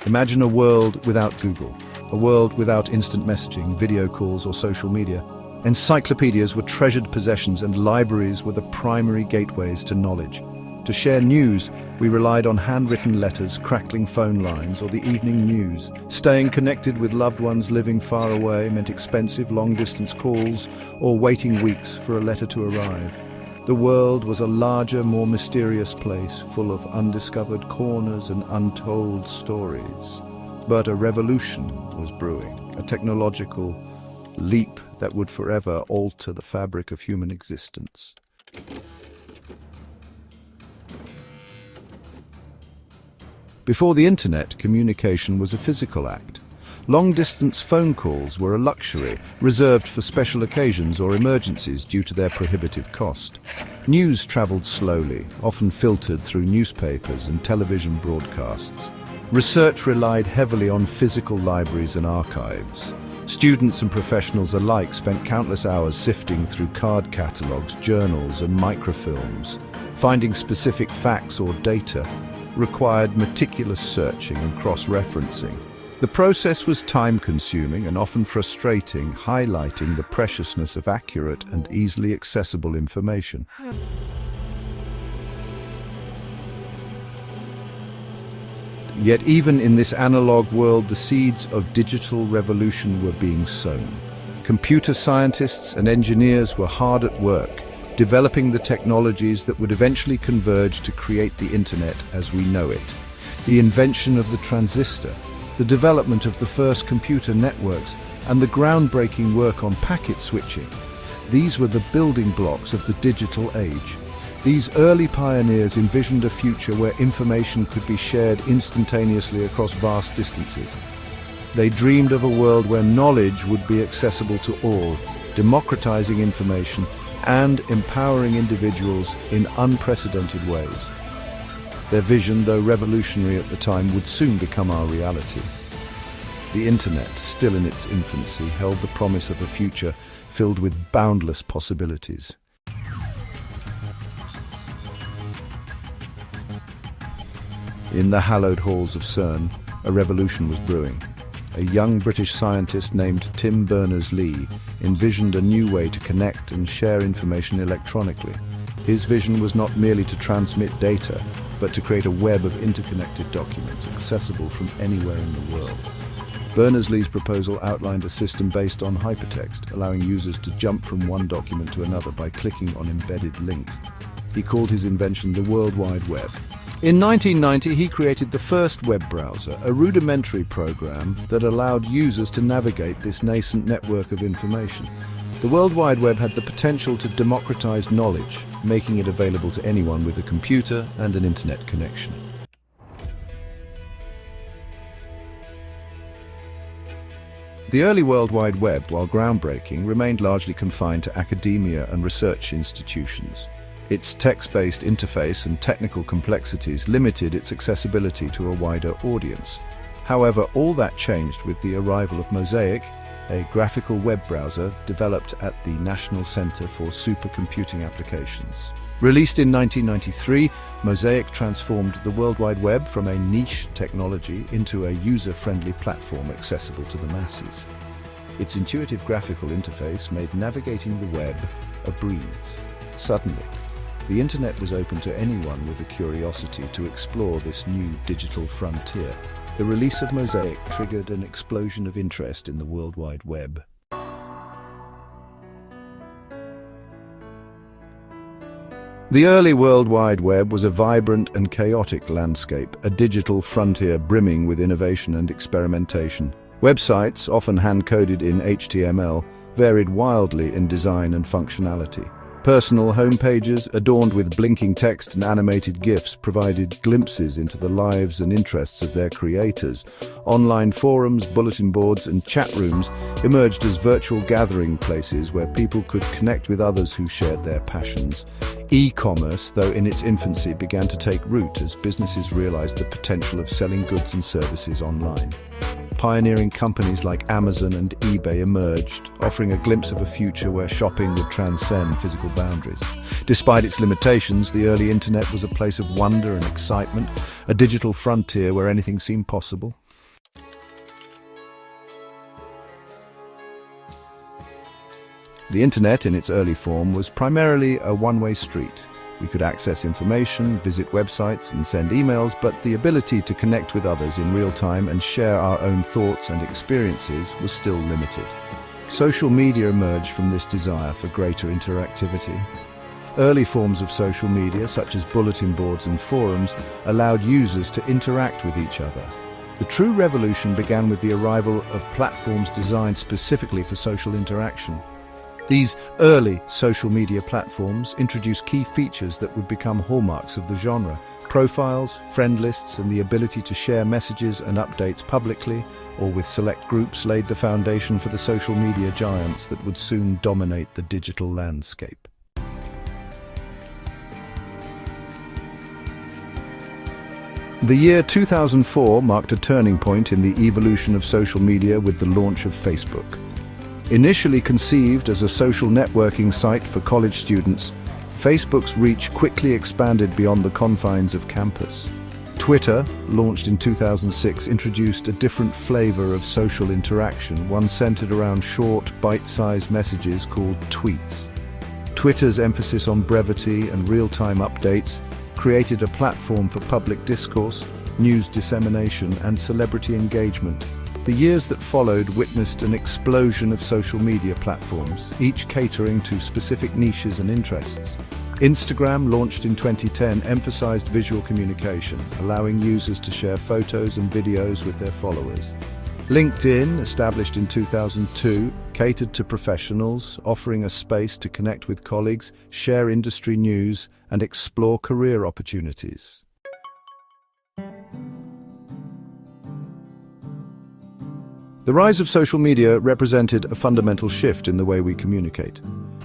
Imagine a world without Google, a world without instant messaging, video calls, or social media. Encyclopedias were treasured possessions and libraries were the primary gateways to knowledge. To share news, we relied on handwritten letters, crackling phone lines, or the evening news. Staying connected with loved ones living far away meant expensive long-distance calls or waiting weeks for a letter to arrive. The world was a larger, more mysterious place, full of undiscovered corners and untold stories. But a revolution was brewing, a technological leap that would forever alter the fabric of human existence. Before the internet, communication was a physical act. Long-distance phone calls were a luxury, reserved for special occasions or emergencies due to their prohibitive cost. News traveled slowly, often filtered through newspapers and television broadcasts. Research relied heavily on physical libraries and archives. Students and professionals alike spent countless hours sifting through card catalogues, journals, and microfilms. Finding specific facts or data required meticulous searching and cross-referencing. The process was time-consuming and often frustrating, highlighting the preciousness of accurate and easily accessible information. Yet even in this analog world, the seeds of digital revolution were being sown. Computer scientists and engineers were hard at work, developing the technologies that would eventually converge to create the internet as we know it. The invention of the transistor, the development of the first computer networks, and the groundbreaking work on packet switching. These were the building blocks of the digital age. These early pioneers envisioned a future where information could be shared instantaneously across vast distances. They dreamed of a world where knowledge would be accessible to all, democratizing information and empowering individuals in unprecedented ways. Their vision, though revolutionary at the time, would soon become our reality. The internet, still in its infancy, held the promise of a future filled with boundless possibilities. In the hallowed halls of CERN, a revolution was brewing. A young British scientist named Tim Berners-Lee envisioned a new way to connect and share information electronically. His vision was not merely to transmit data, but to create a web of interconnected documents accessible from anywhere in the world. Berners-Lee's proposal outlined a system based on hypertext, allowing users to jump from one document to another by clicking on embedded links. He called his invention the World Wide Web. In 1990, he created the first web browser, a rudimentary program that allowed users to navigate this nascent network of information. The World Wide Web had the potential to democratize knowledge, making it available to anyone with a computer and an internet connection. The early World Wide Web, while groundbreaking, remained largely confined to academia and research institutions. Its text-based interface and technical complexities limited its accessibility to a wider audience. However, all that changed with the arrival of Mosaic, a graphical web browser developed at the National Center for Supercomputing Applications. Released in 1993, Mosaic transformed the World Wide Web from a niche technology into a user-friendly platform accessible to the masses. Its intuitive graphical interface made navigating the web a breeze. Suddenly, the internet was open to anyone with a curiosity to explore this new digital frontier. The release of Mosaic triggered an explosion of interest in the World Wide Web. The early World Wide Web was a vibrant and chaotic landscape, a digital frontier brimming with innovation and experimentation. Websites, often hand-coded in HTML, varied wildly in design and functionality. Personal homepages, adorned with blinking text and animated GIFs, provided glimpses into the lives and interests of their creators. Online forums, bulletin boards, and chat rooms emerged as virtual gathering places where people could connect with others who shared their passions. E-commerce, though in its infancy, began to take root as businesses realized the potential of selling goods and services online. Pioneering companies like Amazon and eBay emerged, offering a glimpse of a future where shopping would transcend physical boundaries. Despite its limitations, the early internet was a place of wonder and excitement, a digital frontier where anything seemed possible. The internet, in its early form, was primarily a one-way street. We could access information, visit websites, and send emails, but the ability to connect with others in real time and share our own thoughts and experiences was still limited. Social media emerged from this desire for greater interactivity. Early forms of social media, such as bulletin boards and forums, allowed users to interact with each other. The true revolution began with the arrival of platforms designed specifically for social interaction. These early social media platforms introduced key features that would become hallmarks of the genre. Profiles, friend lists, and the ability to share messages and updates publicly or with select groups laid the foundation for the social media giants that would soon dominate the digital landscape. The year 2004 marked a turning point in the evolution of social media with the launch of Facebook. Initially conceived as a social networking site for college students, Facebook's reach quickly expanded beyond the confines of campus. Twitter, launched in 2006, introduced a different flavor of social interaction, one centered around short, bite-sized messages called tweets. Twitter's emphasis on brevity and real-time updates created a platform for public discourse, news dissemination, and celebrity engagement. The years that followed witnessed an explosion of social media platforms, each catering to specific niches and interests. Instagram, launched in 2010, emphasized visual communication, allowing users to share photos and videos with their followers. LinkedIn, established in 2002, catered to professionals, offering a space to connect with colleagues, share industry news, and explore career opportunities. The rise of social media represented a fundamental shift in the way we communicate.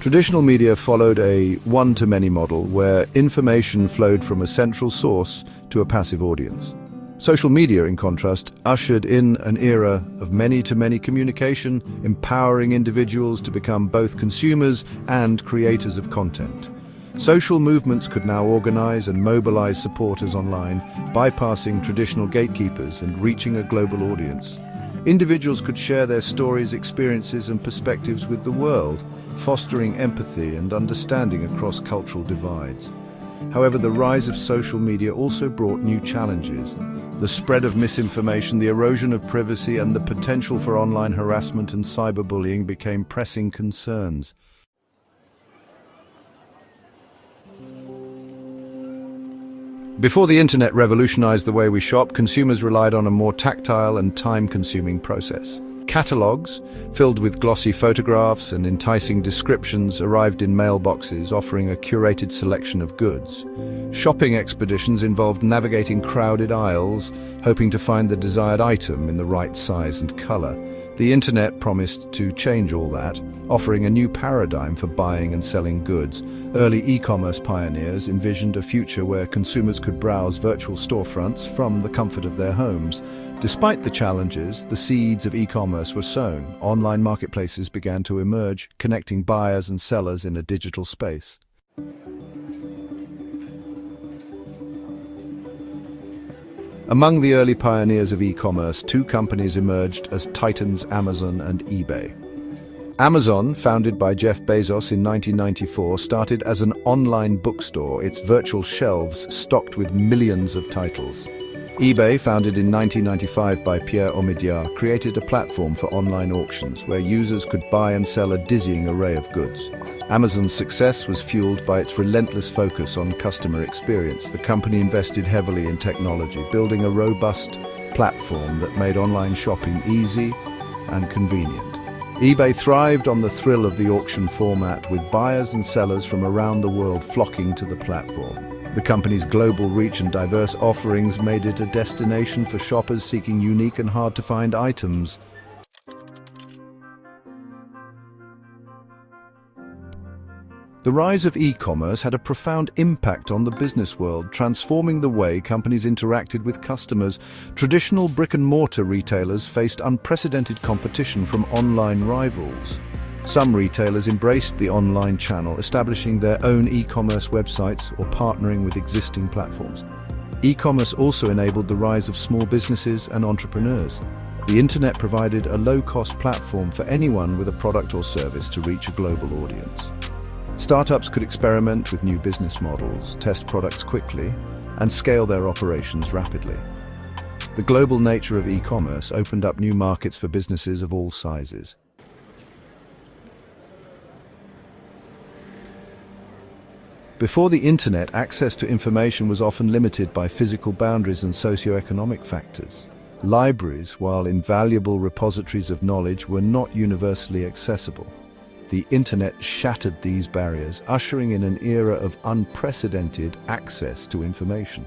Traditional media followed a one-to-many model where information flowed from a central source to a passive audience. Social media, in contrast, ushered in an era of many-to-many communication, empowering individuals to become both consumers and creators of content. Social movements could now organize and mobilize supporters online, bypassing traditional gatekeepers and reaching a global audience. Individuals could share their stories, experiences, and perspectives with the world, fostering empathy and understanding across cultural divides. However, the rise of social media also brought new challenges. The spread of misinformation, the erosion of privacy, and the potential for online harassment and cyberbullying became pressing concerns. Before the internet revolutionized the way we shop, consumers relied on a more tactile and time-consuming process. Catalogs, filled with glossy photographs and enticing descriptions, arrived in mailboxes, offering a curated selection of goods. Shopping expeditions involved navigating crowded aisles, hoping to find the desired item in the right size and color. The internet promised to change all that, offering a new paradigm for buying and selling goods. Early e-commerce pioneers envisioned a future where consumers could browse virtual storefronts from the comfort of their homes. Despite the challenges, the seeds of e-commerce were sown. Online marketplaces began to emerge, connecting buyers and sellers in a digital space. Among the early pioneers of e-commerce, two companies emerged as titans: Amazon and eBay. Amazon, founded by Jeff Bezos in 1994, started as an online bookstore, its virtual shelves stocked with millions of titles. eBay, founded in 1995 by Pierre Omidyar, created a platform for online auctions where users could buy and sell a dizzying array of goods. Amazon's success was fueled by its relentless focus on customer experience. The company invested heavily in technology, building a robust platform that made online shopping easy and convenient. eBay thrived on the thrill of the auction format, with buyers and sellers from around the world flocking to the platform. The company's global reach and diverse offerings made it a destination for shoppers seeking unique and hard-to-find items. The rise of e-commerce had a profound impact on the business world, transforming the way companies interacted with customers. Traditional brick-and-mortar retailers faced unprecedented competition from online rivals. Some retailers embraced the online channel, establishing their own e-commerce websites or partnering with existing platforms. E-commerce also enabled the rise of small businesses and entrepreneurs. The internet provided a low-cost platform for anyone with a product or service to reach a global audience. Startups could experiment with new business models, test products quickly, and scale their operations rapidly. The global nature of e-commerce opened up new markets for businesses of all sizes. Before the internet, access to information was often limited by physical boundaries and socio-economic factors. Libraries, while invaluable repositories of knowledge, were not universally accessible. The internet shattered these barriers, ushering in an era of unprecedented access to information.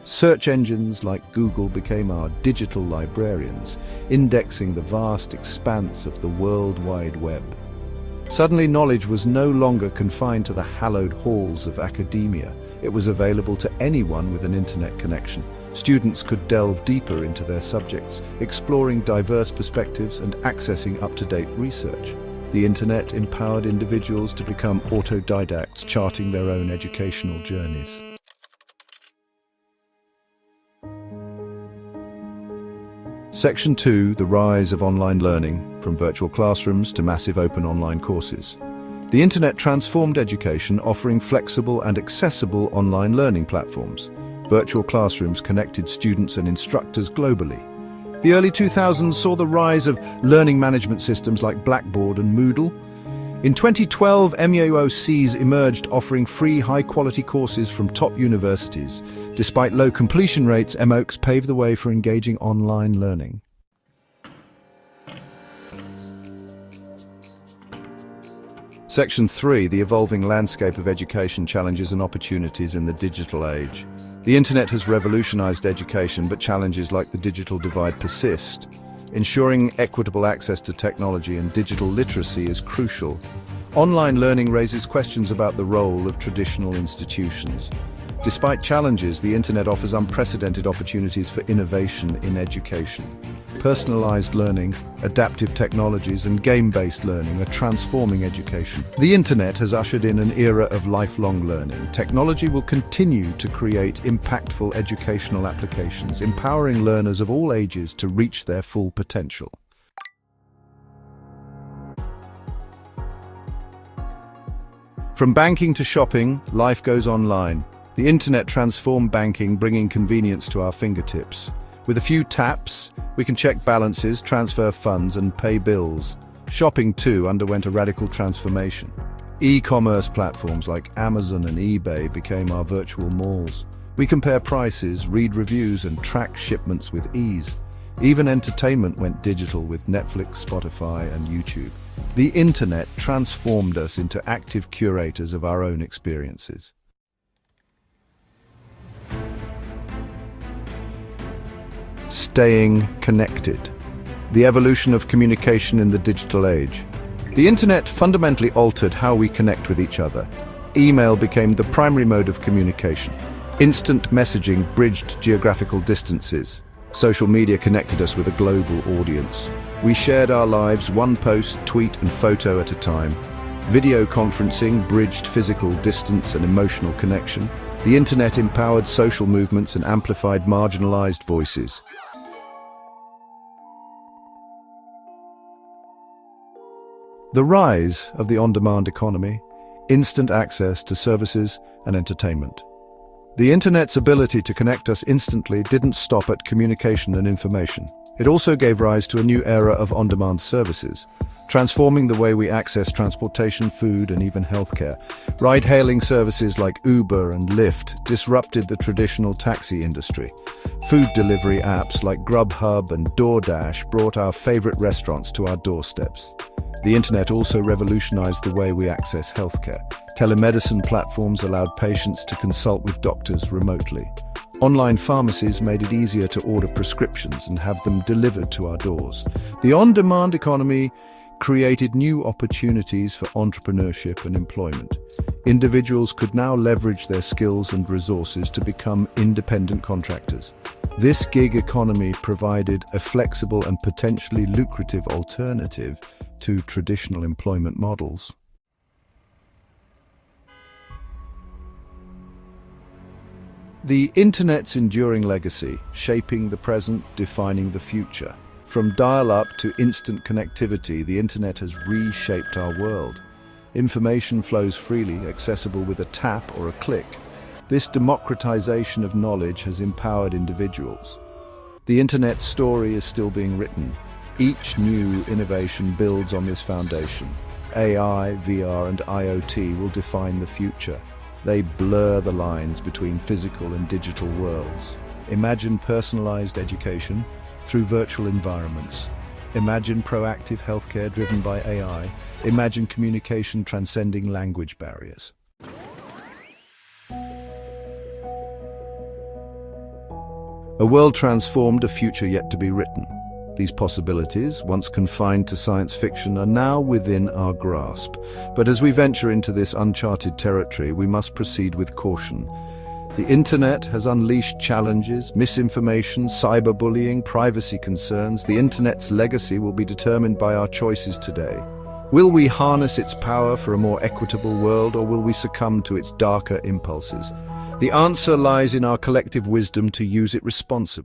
Search engines like Google became our digital librarians, indexing the vast expanse of the World Wide Web. Suddenly, knowledge was no longer confined to the hallowed halls of academia. It was available to anyone with an internet connection. Students could delve deeper into their subjects, exploring diverse perspectives and accessing up-to-date research. The internet empowered individuals to become autodidacts, charting their own educational journeys. Section 2, the rise of online learning, from virtual classrooms to massive open online courses. The internet transformed education, offering flexible and accessible online learning platforms. Virtual classrooms connected students and instructors globally. The early 2000s saw the rise of learning management systems like Blackboard and Moodle. In 2012, MOOCs emerged, offering free, high-quality courses from top universities. Despite low completion rates, MOOCs paved the way for engaging online learning. Section 3, the evolving landscape of education challenges and opportunities in the digital age. The internet has revolutionized education, but challenges like the digital divide persist. Ensuring equitable access to technology and digital literacy is crucial. Online learning raises questions about the role of traditional institutions. Despite challenges, the internet offers unprecedented opportunities for innovation in education. Personalized learning, adaptive technologies, and game-based learning are transforming education. The internet has ushered in an era of lifelong learning. Technology will continue to create impactful educational applications, empowering learners of all ages to reach their full potential. From banking to shopping, life goes online. The internet transformed banking, bringing convenience to our fingertips. With a few taps, we can check balances, transfer funds, and pay bills. Shopping, too, underwent a radical transformation. E-commerce platforms like Amazon and eBay became our virtual malls. We compare prices, read reviews, and track shipments with ease. Even entertainment went digital with Netflix, Spotify, and YouTube. The internet transformed us into active curators of our own experiences. Staying connected. The evolution of communication in the digital age. The internet fundamentally altered how we connect with each other. Email became the primary mode of communication. Instant messaging bridged geographical distances. Social media connected us with a global audience. We shared our lives one post, tweet, and photo at a time. Video conferencing bridged physical distance and emotional connection. The internet empowered social movements and amplified marginalized voices. The rise of the on-demand economy, instant access to services and entertainment. The internet's ability to connect us instantly didn't stop at communication and information. It also gave rise to a new era of on-demand services, transforming the way we access transportation, food, and even healthcare. Ride-hailing services like Uber and Lyft disrupted the traditional taxi industry. Food delivery apps like Grubhub and DoorDash brought our favorite restaurants to our doorsteps. The internet also revolutionized the way we access healthcare. Telemedicine platforms allowed patients to consult with doctors remotely. Online pharmacies made it easier to order prescriptions and have them delivered to our doors. The on-demand economy created new opportunities for entrepreneurship and employment. Individuals could now leverage their skills and resources to become independent contractors. This gig economy provided a flexible and potentially lucrative alternative to traditional employment models. The internet's enduring legacy, shaping the present, defining the future. From dial-up to instant connectivity, the internet has reshaped our world. Information flows freely, accessible with a tap or a click. This democratization of knowledge has empowered individuals. The internet's story is still being written. Each new innovation builds on this foundation. AI, VR, and IoT will define the future. They blur the lines between physical and digital worlds. Imagine personalized education through virtual environments. Imagine proactive healthcare driven by AI. Imagine communication transcending language barriers. A world transformed, a future yet to be written. These possibilities, once confined to science fiction, are now within our grasp. But as we venture into this uncharted territory, we must proceed with caution. The internet has unleashed challenges, misinformation, cyberbullying, privacy concerns. The internet's legacy will be determined by our choices today. Will we harness its power for a more equitable world, or will we succumb to its darker impulses? The answer lies in our collective wisdom to use it responsibly.